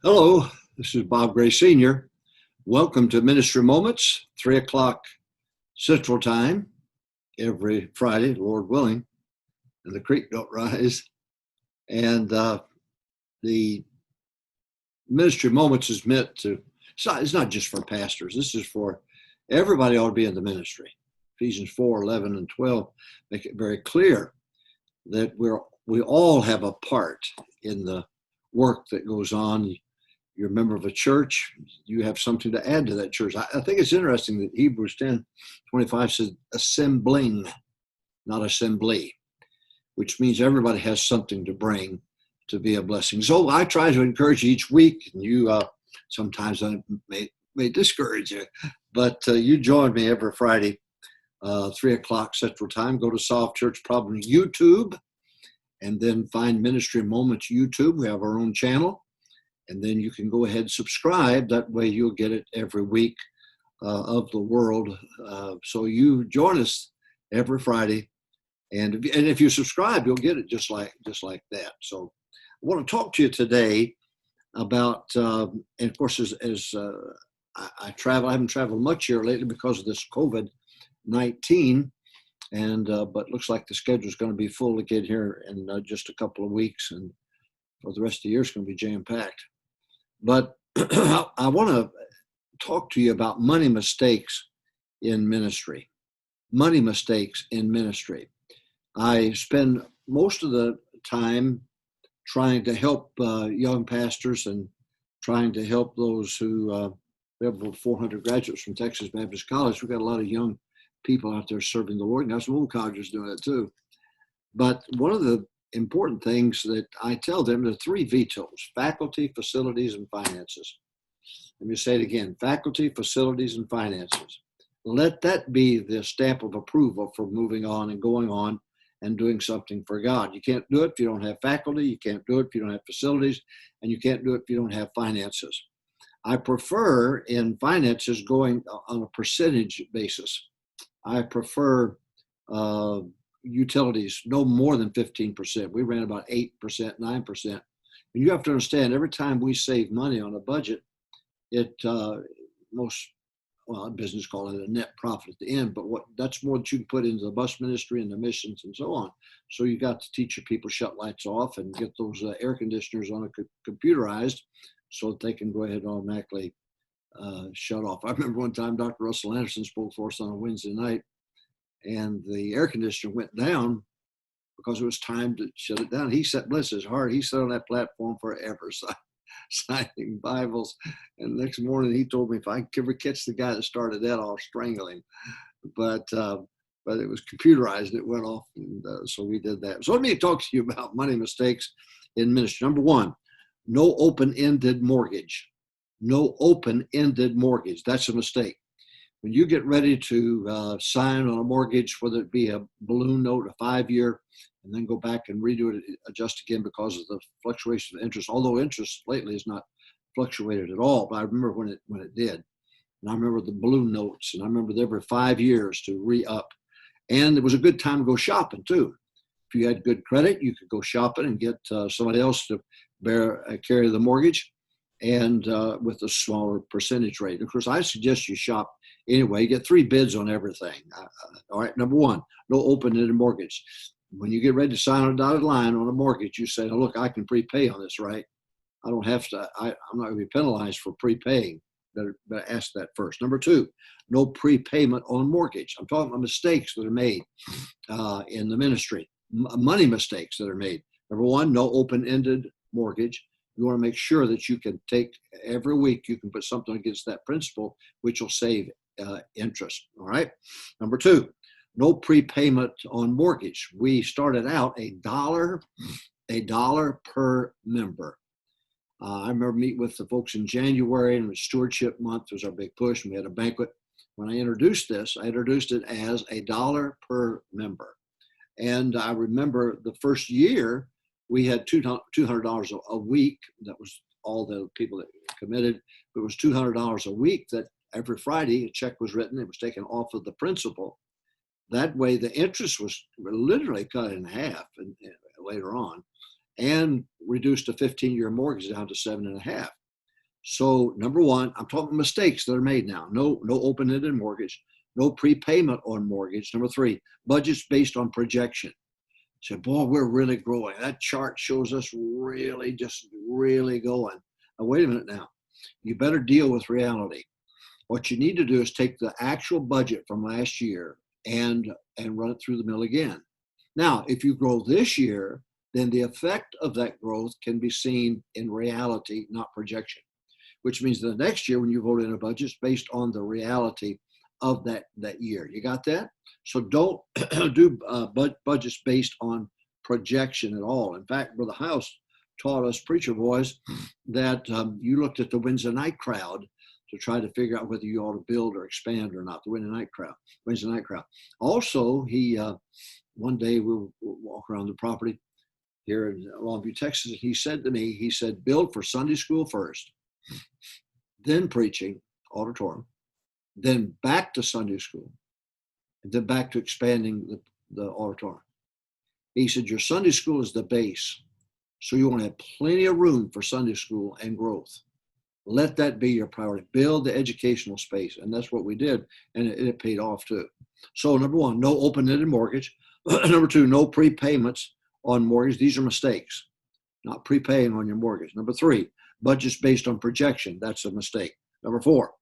Hello, this is Bob Gray Sr. Welcome to Ministry Moments, 3 o'clock Central Time, every Friday, Lord willing, and the creek don't rise. And the Ministry Moments is meant to, it's not just for pastors, this is for everybody ought to be in the ministry. Ephesians 4, 11, and 12 make it very clear that we all have a part in the work that goes on. You're a member of a church, you have something to add to that church. I think it's interesting that Hebrews 10:25 says assembling, not assembly, which means everybody has something to bring to be a blessing. So I try to encourage you each week, and you sometimes I may discourage you, but you join me every Friday, 3 o'clock Central Time. Go to Solve Church Problems YouTube, and then find Ministry Moments YouTube. We have our own channel. And then you can go ahead and subscribe. That way you'll get it every week of the world. So you join us every Friday. And if you subscribe, you'll get it just like that. So I want to talk to you today about, and of course, as I travel, I haven't traveled much here lately because of this COVID-19. And but looks like the schedule is going to be full again here in just a couple of weeks. And for the rest of the year, it's going to be jam-packed. But I want to talk to you about money mistakes in ministry. Money mistakes in ministry. I spend most of the time trying to help young pastors and trying to help those who, we have over 400 graduates from Texas Baptist College. We've got a lot of young people out there serving the Lord, and got some old colleges doing it too. But one of the important things that I tell them, there are 3 vetoes: faculty, facilities, and finances. Let me say it again: faculty, facilities, and finances. Let that be the stamp of approval for moving on and going on and doing something for God. You can't do it if you don't have faculty, you can't do it if you don't have facilities, and you can't do it if you don't have finances. I prefer in finances going on a percentage basis. I prefer utilities no more than 15%. We ran about 8%, 9%. And you have to understand, every time we save money on a budget, it business call it a net profit at the end, but that's more than you can put into the bus ministry and the missions and so on. So you got to teach your people shut lights off and get those air conditioners on a computerized so that they can go ahead and automatically shut off. I remember one time Dr. Russell Anderson spoke for us on a Wednesday night, and the air conditioner went down because it was time to shut it down. He sat, bless his heart, he sat on that platform forever, signing Bibles. And the next morning he told me if I could ever catch the guy that started that, I'll strangle him. But it was computerized and it went off. And so we did that. So let me talk to you about money mistakes in ministry. Number 1, no open-ended mortgage. No open-ended mortgage. That's a mistake. When you get ready to sign on a mortgage, whether it be a balloon note, a 5-year, and then go back and redo it, adjust again because of the fluctuation of interest, although interest lately has not fluctuated at all, but I remember when it did. And I remember the balloon notes, and I remember every 5 years to re-up. And it was a good time to go shopping too. If you had good credit, you could go shopping and get somebody else to carry the mortgage, and with a smaller percentage rate. Of course, I suggest you shop anyway. Get 3 bids on everything. All right, number 1, no open-ended mortgage. When you get ready to sign a dotted line on a mortgage, you say, oh, look, I can prepay on this, right? I don't have to, I'm not going to be penalized for prepaying. Better ask that first. Number 2, no prepayment on mortgage. I'm talking about mistakes that are made in the ministry, money mistakes that are made. Number 1, no open-ended mortgage. You want to make sure that you can take every week, you can put something against that principal, which will save interest. All right. Number 2, no prepayment on mortgage. We started out $1 per member. I remember meeting with the folks in January, and it was stewardship month. It was our big push, and we had a banquet. When I introduced this, I introduced it as $1 per member. And I remember the first year, we had $200 a week. That was all the people that committed. It was $200 a week that every Friday a check was written. It was taken off of the principal. That way the interest was literally cut in half and later on, and reduced a 15-year mortgage down to 7.5. So number one, I'm talking mistakes that are made now. No open-ended mortgage, no prepayment on mortgage. Number three, budgets based on projection. Say, boy, we're really growing. That chart shows us really going. Now, wait a minute now. You better deal with reality. What you need to do is take the actual budget from last year and run it through the mill again. Now, if you grow this year, then the effect of that growth can be seen in reality, not projection, which means the next year when you vote in a budget, it's based on the reality of that year. You got that? So don't do budgets based on projection at all. In fact, Brother House taught us preacher boys that you looked at the Wednesday night crowd to try to figure out whether you ought to build or expand or not, the Wednesday night crowd. Also, he one day we were walking around the property here in Longview, Texas, and he said to me, he said, build for Sunday school first, then preaching, auditorium, then back to Sunday school, and then back to expanding the auditorium. He said, your Sunday school is the base, so you want to have plenty of room for Sunday school and growth. Let that be your priority. Build the educational space, and that's what we did, and it paid off too. So number one, no open-ended mortgage. Number two, no prepayments on mortgage. These are mistakes, not prepaying on your mortgage. Number three, budgets based on projection. That's a mistake. Number four,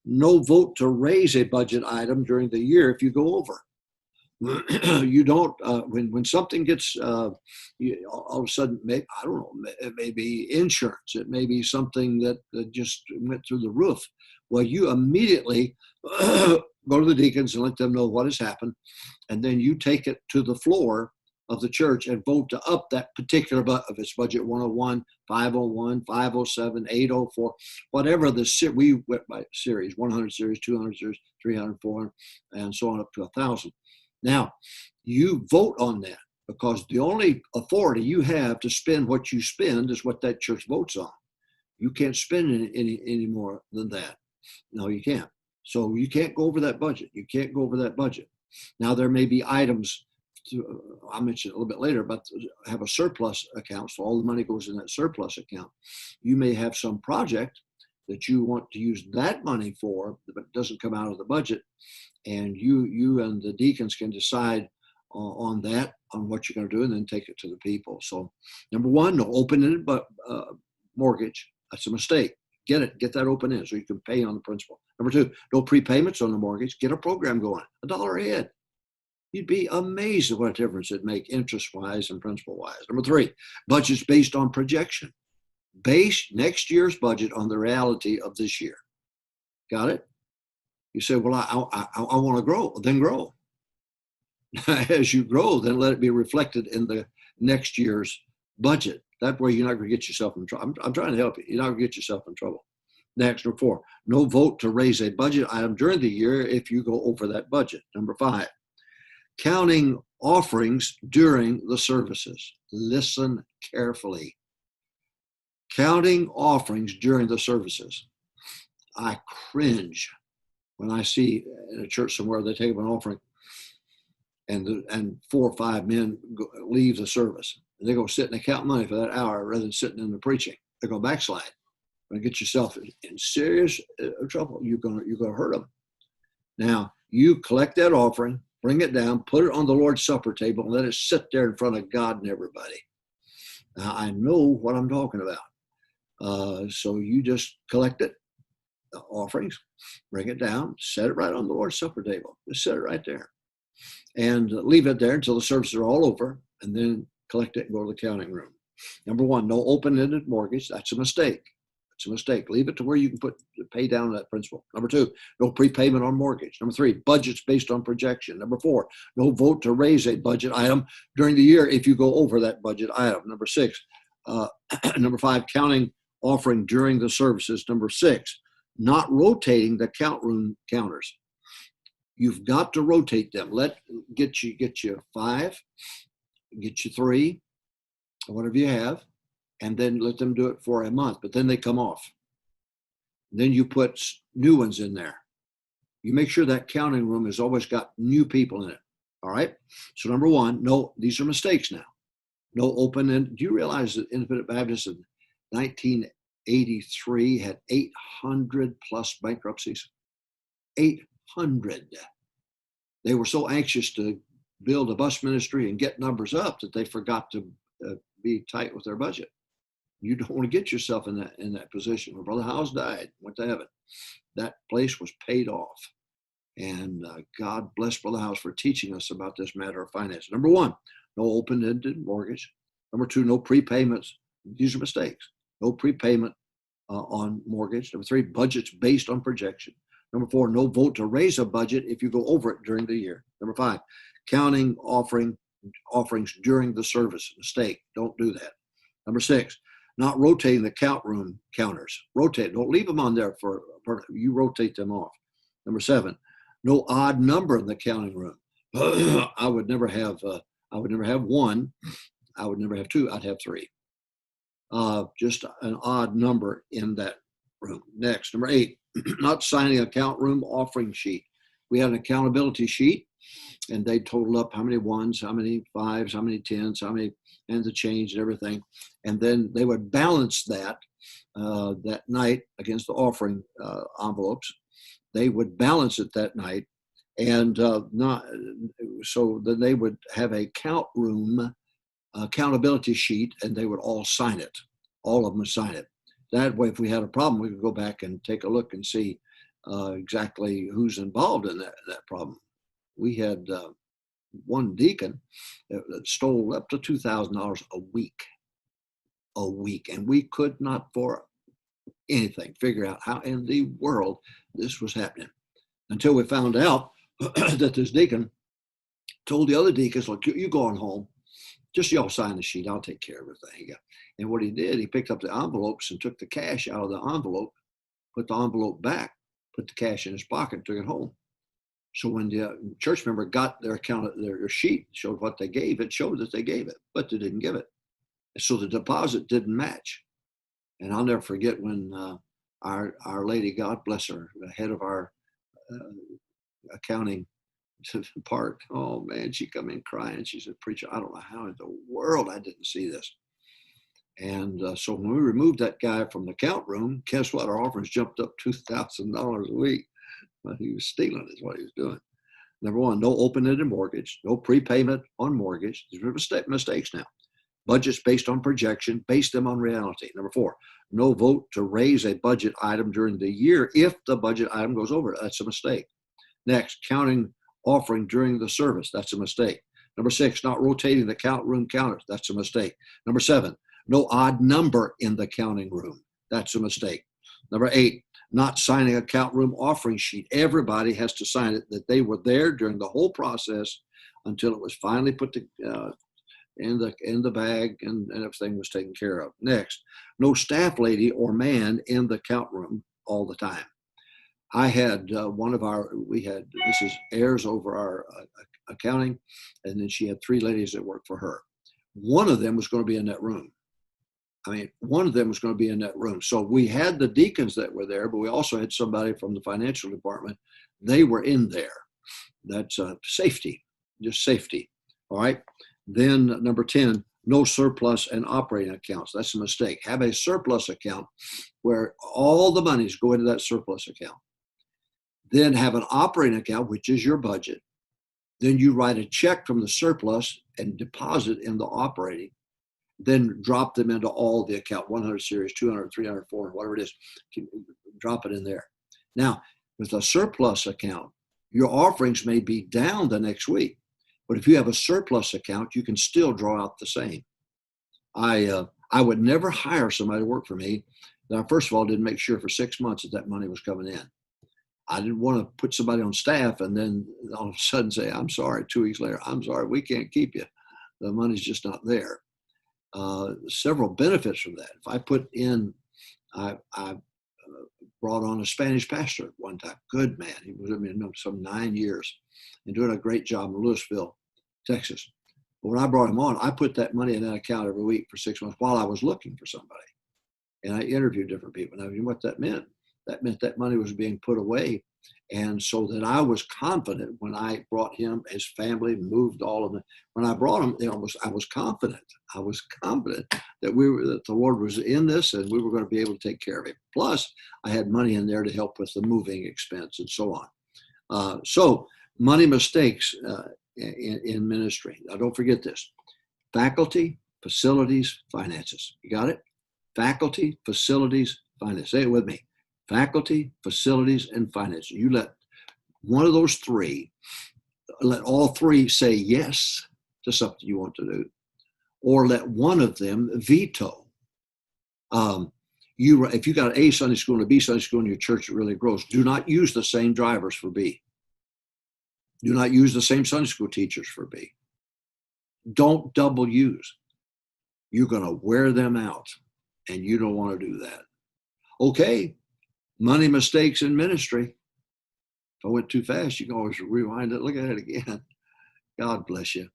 no vote to raise a budget item during the year if you go over. You don't, when something gets, all of a sudden, I don't know, it may be insurance. It may be something that just went through the roof. Well, you immediately go to the deacons and let them know what has happened. And then you take it to the floor of the church and vote to up that particular, if it's budget 101, 501, 507, 804, whatever we went by series, 100 series, 200 series, 300, 400, and so on up to 1,000. Now, you vote on that because the only authority you have to spend what you spend is what that church votes on. You can't spend any more than that. No, you can't. So you can't go over that budget. You can't go over that budget. Now, there may be items, I'll mention it a little bit later, but have a surplus account, so all the money goes in that surplus account. You may have some project that you want to use that money for, but it doesn't come out of the budget. And you and the deacons can decide on that, on what you're going to do, and then take it to the people. So number one, no open-ended mortgage. That's a mistake. Get that open-ended so you can pay on the principal. Number two, no prepayments on the mortgage. Get a program going, $1 a head. You'd be amazed at what difference it'd make interest-wise and principal-wise. Number three, budgets based on projection. Base next year's budget on the reality of this year. Got it? You say, well, I want to grow. Then grow. As you grow, then let it be reflected in the next year's budget. That way you're not going to get yourself in trouble. I'm trying to help you. You're not going to get yourself in trouble. Next, number four, no vote to raise a budget item during the year if you go over that budget. Number five, counting offerings during the services. Listen carefully. Counting offerings during the services. I cringe when I see in a church somewhere they take up an offering and 4 or 5 men leave the service. And they go sit and count money for that hour rather than sitting in the preaching. They're going to backslide. You're going to get yourself in serious trouble. You're going to hurt them. Now, you collect that offering, bring it down, put it on the Lord's Supper table, and let it sit there in front of God and everybody. Now, I know what I'm talking about. So you just collect it, the offerings, bring it down, set it right on the Lord's Supper table. Just set it right there. And leave it there until the services are all over, and then collect it and go to the counting room. Number one, no open-ended mortgage. That's a mistake. It's a mistake. Leave it to where you can pay down that principal. Number two, no prepayment on mortgage. Number three, budgets based on projection. Number four, no vote to raise a budget item during the year if you go over that budget item. Number six, number five, counting offering during the services. Number six, not rotating the count room counters. You've got to rotate them. Get you 5, get you 3, whatever you have, and then let them do it for a month. But then they come off. Then you put new ones in there. You make sure that counting room has always got new people in it. All right. So number one, no, these are mistakes now. No open end. Do you realize that Independent Baptists in 83 had 800 plus bankruptcies. 800. They were so anxious to build a bus ministry and get numbers up that they forgot to be tight with their budget. You don't want to get yourself in that position. When Brother Howes died, went to heaven, that place was paid off. And God bless Brother Howes for teaching us about this matter of finance. Number one, no open-ended mortgage. Number two, no prepayments. These are mistakes. No prepayment on mortgage. Number three, budgets based on projection. Number four, no vote to raise a budget if you go over it during the year. Number five, counting offerings during the service. Mistake. Don't do that. Number six, not rotating the count room counters. Rotate. Don't leave them on there you rotate them off. Number seven, no odd number in the counting room. I would never have one. I would never have two. I'd have three. Just an odd number in that room. Next, number eight, not signing account room offering sheet. We had an accountability sheet, and they total up how many ones, how many fives, how many tens, how many, and the change and everything. And then they would balance that that night against the offering envelopes. They would balance it that night, and so then they would have a count room accountability sheet, and they would all sign it. All of them would sign it. That way, if we had a problem, we could go back and take a look and see exactly who's involved in that problem. We had one deacon that stole up to $2,000 a week, and we could not for anything figure out how in the world this was happening until we found out that this deacon told the other deacons, look, you go on home, just y'all sign the sheet, I'll take care of everything. And what he did, he picked up the envelopes and took the cash out of the envelope, put the envelope back, put the cash in his pocket, took it home. So when the church member got their sheet, showed what they gave, it showed that they gave it, but they didn't give it. So the deposit didn't match. And I'll never forget when our lady, God bless her, the head of our accounting part, oh man, she come in crying. She said, preacher, I don't know how in the world I didn't see this. And so when we removed that guy from the count room, guess what? Our offerings jumped up $2,000 a week. But he was stealing is what he was doing. Number one, no open-ended mortgage, no prepayment on mortgage. These are mistakes now. Budgets based on projection, base them on reality. Number four, no vote to raise a budget item during the year if the budget item goes over. That's a mistake. Next, counting offering during the service. That's a mistake. Number six, not rotating the count room counters. That's a mistake. Number seven, no odd number in the counting room. That's a mistake. Number eight, not signing a count room offering sheet. Everybody has to sign it that they were there during the whole process until it was finally put in the bag and everything was taken care of. Next, no staff lady or man in the count room all the time. I had Mrs. Ayers over our accounting, and then she had three ladies that worked for her. One of them was going to be in that room. So we had the deacons that were there, but we also had somebody from the financial department. They were in there. That's safety, just safety. All right. Then number 10, no surplus and operating accounts. That's a mistake. Have a surplus account where all the monies go into that surplus account. Then have an operating account, which is your budget. Then you write a check from the surplus and deposit in the operating. Then drop them into all the account, 100 series, 200, 300, 400, whatever it is, drop it in there. Now, with a surplus account, your offerings may be down the next week, but if you have a surplus account, you can still draw out the same. I would never hire somebody to work for me that I, first of all, didn't make sure for 6 months that money was coming in. I didn't want to put somebody on staff and then all of a sudden say, I'm sorry, 2 weeks later, I'm sorry, we can't keep you. The money's just not there. Several benefits from that. If I put in, I brought on a Spanish pastor one time. Good man. He was with me some 9 years and doing a great job in Louisville, Texas. But when I brought him on, I put that money in that account every week for 6 months while I was looking for somebody. And I interviewed different people. Now, you know what that meant? That meant that money was being put away. And so that I was confident when I brought him, his family, moved all of them. When I brought him, I was confident. I was confident that that the Lord was in this and we were going to be able to take care of him. Plus, I had money in there to help with the moving expense and so on. So money mistakes in ministry. Now, don't forget this: faculty, facilities, finances. You got it? Faculty, facilities, finances. Say it with me. Faculty, facilities, and finances. You let one of those three, let all three say yes to something you want to do, or let one of them veto. If you got A Sunday school and a B Sunday school in your church that really grows, do not use the same drivers for B. Do not use the same Sunday school teachers for B. Don't double use. You're going to wear them out, and you don't want to do that. Okay, money mistakes in ministry. If I went too fast, you can always rewind it, look at it again. God bless you.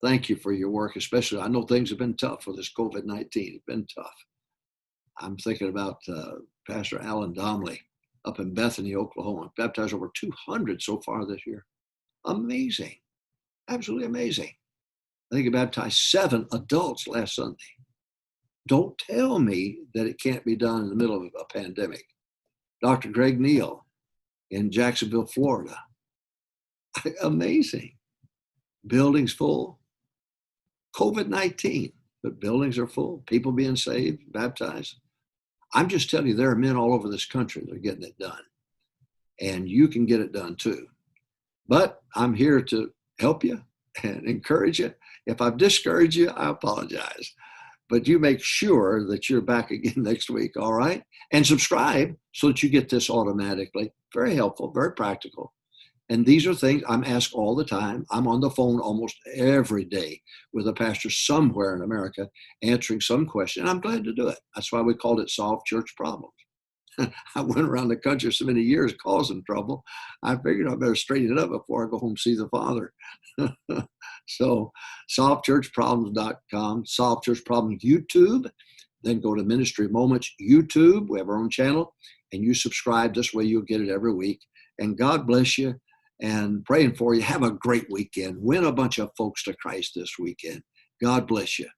Thank you for your work, especially. I know things have been tough with this COVID-19. It's been tough. I'm thinking about Pastor Alan Domley up in Bethany, Oklahoma. Baptized over 200 so far this year. Amazing. Absolutely amazing. I think he baptized 7 adults last Sunday. Don't tell me that it can't be done in the middle of a pandemic. Dr. Greg Neal in Jacksonville, Florida. Amazing. Buildings full. COVID-19, but buildings are full. People being saved, baptized. I'm just telling you, there are men all over this country that are getting it done. And you can get it done too. But I'm here to help you and encourage you. If I've discouraged you, I apologize. But you make sure that you're back again next week, all right? And subscribe so that you get this automatically. Very helpful, very practical. And these are things I'm asked all the time. I'm on the phone almost every day with a pastor somewhere in America answering some question. And I'm glad to do it. That's why we called it Solve Church Problems. I went around the country so many years causing trouble. I figured I better straighten it up before I go home and see the Father. So solvechurchproblems.com, Solve Church Problems YouTube. Then go to Ministry Moments YouTube. We have our own channel. And you subscribe. This way you'll get it every week. And God bless you. And praying for you. Have a great weekend. Win a bunch of folks to Christ this weekend. God bless you.